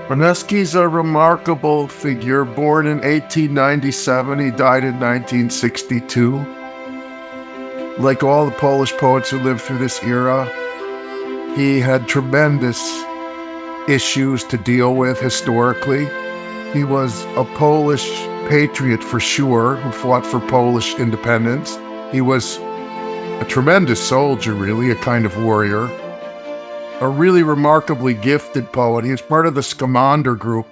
Broniewski's a remarkable figure. Born in 1897, he died in 1962. Like all the Polish poets who lived through this era, he had tremendous issues to deal with historically. He was a Polish patriot for sure, who fought for Polish independence. He was a tremendous soldier, really, a kind of warrior. A really remarkably gifted poet. He was part of the Scamander group,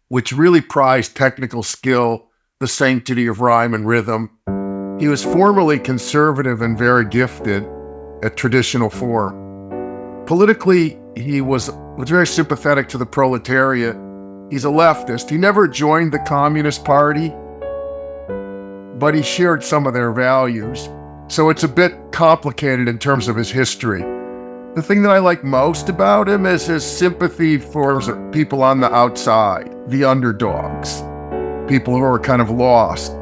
which really prized technical skill, the sanctity of rhyme and rhythm. He was formally conservative and very gifted at traditional form. Politically, he was very sympathetic to the proletariat. He's a leftist. He never joined the Communist Party, but he shared some of their values. So it's a bit complicated in terms of his history. The thing that I like most about him is his sympathy for people on the outside, the underdogs, people who are kind of lost.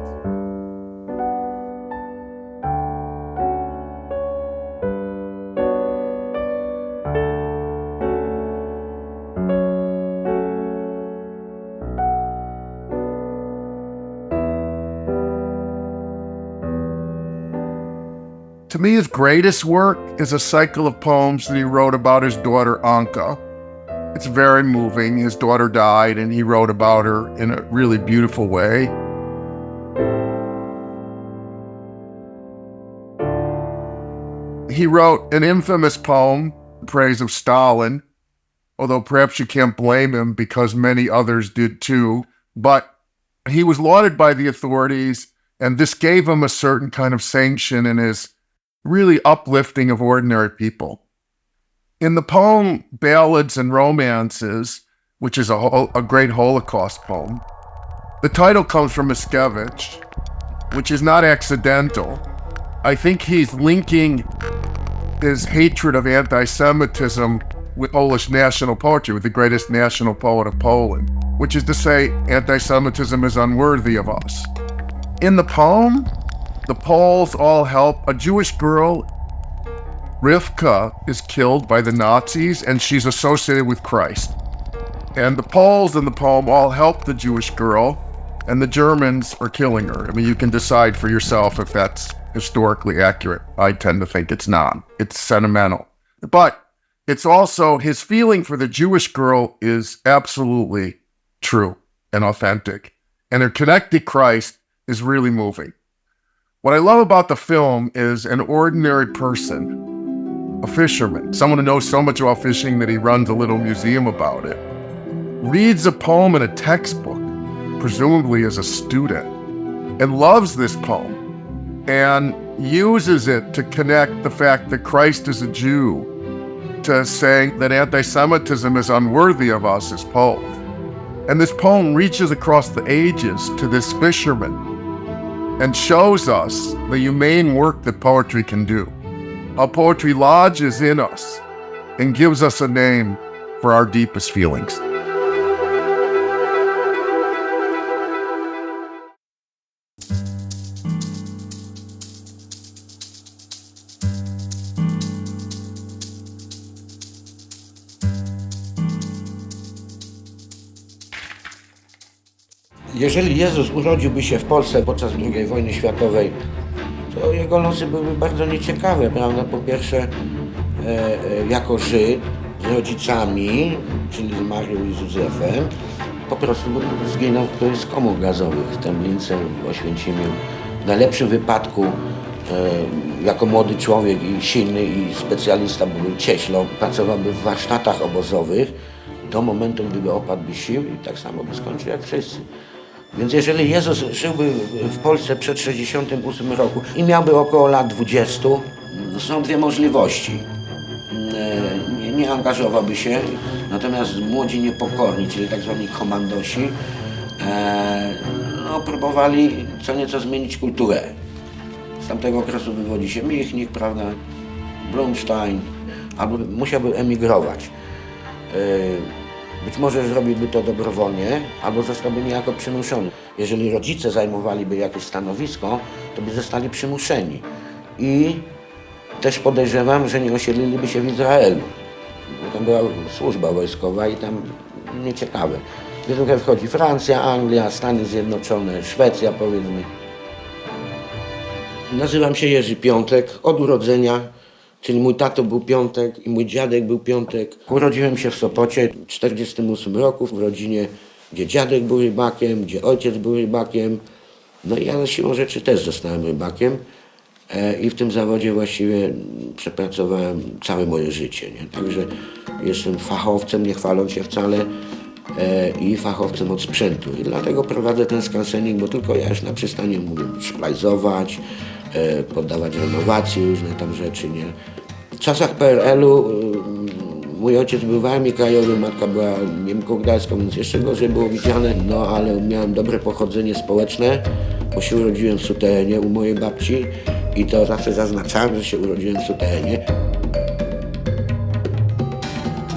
To me, his greatest work is a cycle of poems that he wrote about his daughter, Anka. It's very moving. His daughter died, and he wrote about her in a really beautiful way. He wrote an infamous poem in praise of Stalin, although perhaps you can't blame him because many others did too. But he was lauded by the authorities, and this gave him a certain kind of sanction in his really uplifting of ordinary people. In the poem Ballads and Romances, which is a great Holocaust poem, the title comes from Mickiewicz, which is not accidental. I think he's linking his hatred of anti-Semitism with Polish national poetry, with the greatest national poet of Poland, which is to say, anti-Semitism is unworthy of us. In the poem, the Poles all help. A Jewish girl, Rivka, is killed by the Nazis, and she's associated with Christ. And the Poles in the poem all help the Jewish girl, and the Germans are killing her. I mean, you can decide for yourself if that's historically accurate. I tend to think it's not. It's sentimental. But it's also, his feeling for the Jewish girl is absolutely true and authentic. And her connected Christ is really moving. What I love about the film is an ordinary person, a fisherman, someone who knows so much about fishing that he runs a little museum about it, reads a poem in a textbook, presumably as a student, and loves this poem and uses it to connect the fact that Christ is a Jew to saying that anti-Semitism is unworthy of us as Poles. And this poem reaches across the ages to this fisherman and shows us the humane work that poetry can do. How poetry lodges in us and gives us a name for our deepest feelings. Jeżeli Jezus urodziłby się w Polsce podczas II wojny światowej, to jego losy były bardzo nieciekawe, prawda? Po pierwsze, jako Żyd z rodzicami, czyli z Marią i z Józefem, po prostu zginął w którymś z komór gazowych, w Tęblince, w Oświęcimiu. W najlepszym wypadku, jako młody człowiek i silny i specjalista, był cieślą, pracowałby w warsztatach obozowych do momentu, gdyby opadłby sił i tak samo by skończył jak wszyscy. Więc jeżeli Jezus żyłby w Polsce przed 1968 roku i miałby około lat 20, są dwie możliwości. Nie angażowałby się, natomiast młodzi niepokorni, czyli tak zwani komandosi, próbowali co nieco zmienić kulturę. Z tamtego okresu wywodzi się Michnik, prawda, Blumstein, albo musiałby emigrować. Być może zrobiłby to dobrowolnie, albo zostałby niejako przymuszony. Jeżeli rodzice zajmowaliby jakieś stanowisko, to by zostali przymuszeni. I też podejrzewam, że nie osiedliliby się w Izraelu. Bo tam była służba wojskowa i tam nieciekawe. Gdy tutaj wchodzi Francja, Anglia, Stany Zjednoczone, Szwecja powiedzmy. Nazywam się Jerzy Piątek od urodzenia, czyli mój tato był Piątek i mój dziadek był Piątek. Urodziłem się w Sopocie w 1948 roku w rodzinie, gdzie dziadek był rybakiem, gdzie ojciec był rybakiem. No i ja siłą rzeczy też zostałem rybakiem i w tym zawodzie właściwie przepracowałem całe moje życie. Nie? Także jestem fachowcem, nie chwaląc się wcale, i fachowcem od sprzętu. I dlatego prowadzę ten skansening, bo tylko ja już na przystanie mówię szplajzować, poddawać renowacji, różne tam rzeczy. Nie? W czasach PRL-u mój ojciec był w Armii Krajowej, matka była Niemką Gdańską, więc jeszcze gorzej było widziane. No ale miałem dobre pochodzenie społeczne, bo się urodziłem w suterenie u mojej babci i to zawsze zaznaczałem, że się urodziłem w suterenie.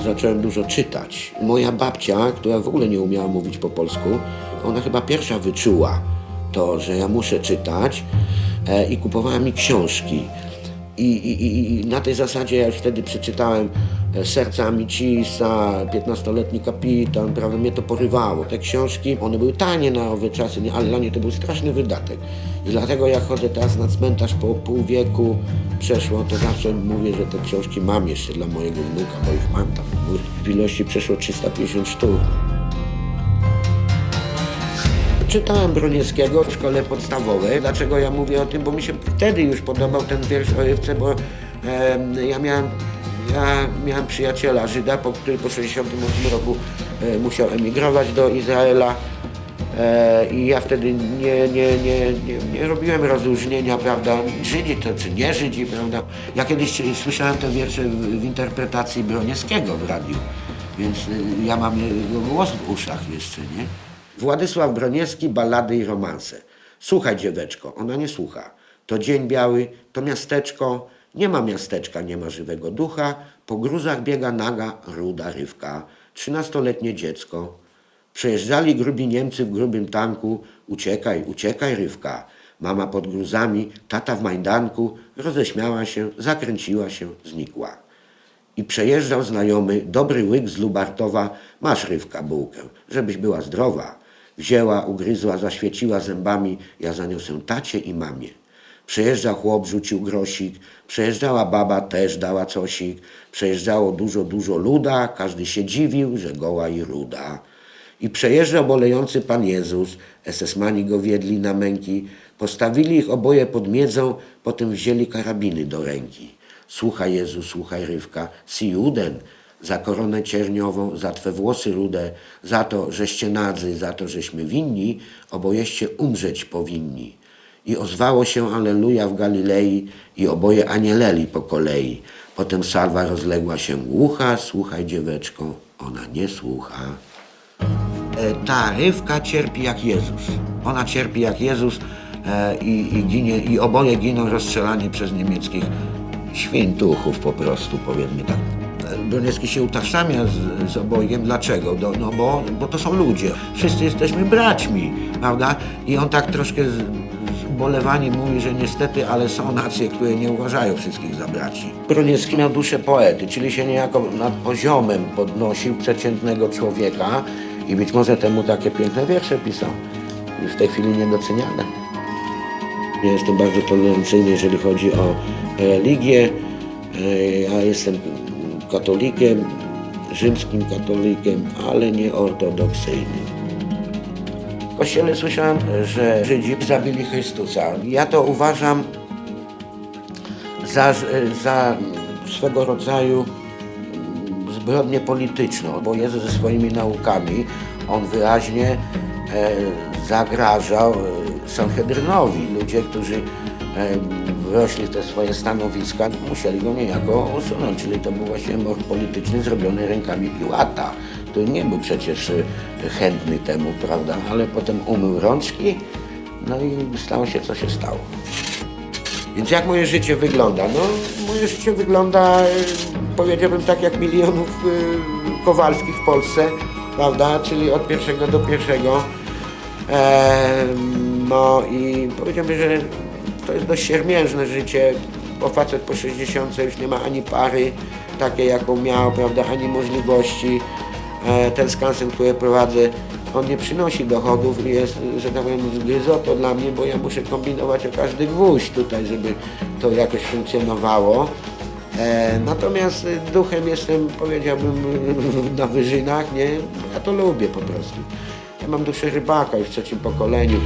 Zacząłem dużo czytać. Moja babcia, która w ogóle nie umiała mówić po polsku, ona chyba pierwsza wyczuła to, że ja muszę czytać i kupowała mi książki. I na tej zasadzie ja już wtedy przeczytałem Serca Amicisa, 15-letni kapitan, prawda, mnie to porywało. Te książki, one były tanie na owe czasy, nie, ale dla mnie to był straszny wydatek. I dlatego jak chodzę teraz na cmentarz po pół wieku przeszło, to zawsze mówię, że te książki mam jeszcze dla mojego wnuka, bo ich mam tam w ilości przeszło 350 sztuk. Czytałem Broniewskiego w szkole podstawowej. Dlaczego ja mówię o tym? Bo mi się wtedy już podobał ten wiersz o rybce, bo ja miałem przyjaciela Żyda, który po 1968 roku musiał emigrować do Izraela i ja wtedy nie robiłem rozróżnienia, prawda, Żydzi to czy nie Żydzi, prawda. Ja kiedyś słyszałem te wiersze w interpretacji Broniewskiego w radiu, więc ja mam jego głos w uszach jeszcze, nie? Władysław Broniewski, Ballady i Romanse. Słuchaj, dzieweczko, ona nie słucha. To dzień biały, to miasteczko, nie ma miasteczka, nie ma żywego ducha, po gruzach biega naga, ruda rywka, 13-letnie dziecko. Przejeżdżali grubi Niemcy w grubym tanku, uciekaj, uciekaj rywka. Mama pod gruzami, tata w majdanku, roześmiała się, zakręciła się, znikła. I przejeżdżał znajomy, dobry łyk z Lubartowa, masz rywka bułkę, żebyś była zdrowa. Wzięła, ugryzła, zaświeciła zębami, ja zaniosę tacie i mamie. Przejeżdżał chłop, rzucił grosik, przejeżdżała baba, też dała cosik. Przejeżdżało dużo luda, każdy się dziwił, że goła i ruda. I przejeżdżał bolejący Pan Jezus, esesmani go wiedli na męki, postawili ich oboje pod miedzą, potem wzięli karabiny do ręki. Słuchaj Jezu, słuchaj rywka, si juden, za koronę cierniową, za twe włosy rude, za to, żeście nadzy, za to, żeśmy winni, obojeście umrzeć powinni. I ozwało się Alleluja w Galilei i oboje anieleli po kolei. Potem salwa rozległa się głucha, słuchaj dzieweczko, ona nie słucha. Ta rywka cierpi jak Jezus. Ona cierpi jak Jezus i ginie, i oboje giną rozstrzelani przez niemieckich świętuchów po prostu, powiedzmy tak. Broniewski się utożsamia z obojgiem. Dlaczego? No bo to są ludzie. Wszyscy jesteśmy braćmi, prawda? I on tak troszkę z ubolewaniem mówi, że niestety, ale są nacje, które nie uważają wszystkich za braci. Broniewski miał duszę poety, czyli się niejako nad poziomem podnosił przeciętnego człowieka i być może temu takie piękne wiersze pisał. Już w tej chwili niedoceniane. Ja jestem bardzo tolerancyjny, jeżeli chodzi o religię. Ja jestem katolikiem, rzymskim katolikiem, ale nie ortodoksyjnym. W kościele słyszałem, że Żydzi zabili Chrystusa. Ja to uważam za swego rodzaju zbrodnię polityczną, bo Jezus ze swoimi naukami, on wyraźnie zagrażał Sanhedrynowi. Ludzie, którzy wrośli w te swoje stanowiska, musieli go niejako usunąć, czyli to był właśnie mord polityczny zrobiony rękami Piłata, który nie był przecież chętny temu, prawda, ale potem umył rączki, no i stało się, co się stało. Więc jak moje życie wygląda? No, moje życie wygląda, powiedziałbym tak jak milionów Kowalskich w Polsce, prawda, czyli od pierwszego do pierwszego. No i powiedziałbym, że to jest dość siermiężne życie, bo facet po 60 już nie ma ani pary takiej, jaką miał, prawda, ani możliwości. ten skansen, który prowadzę, on nie przynosi dochodów i jest, że tak powiem, zgryzoto dla mnie, bo ja muszę kombinować o każdy gwóźdź tutaj, żeby to jakoś funkcjonowało. Natomiast duchem jestem, powiedziałbym, na wyżynach, nie? Ja to lubię po prostu. Ja mam duszę rybaka już w trzecim pokoleniu.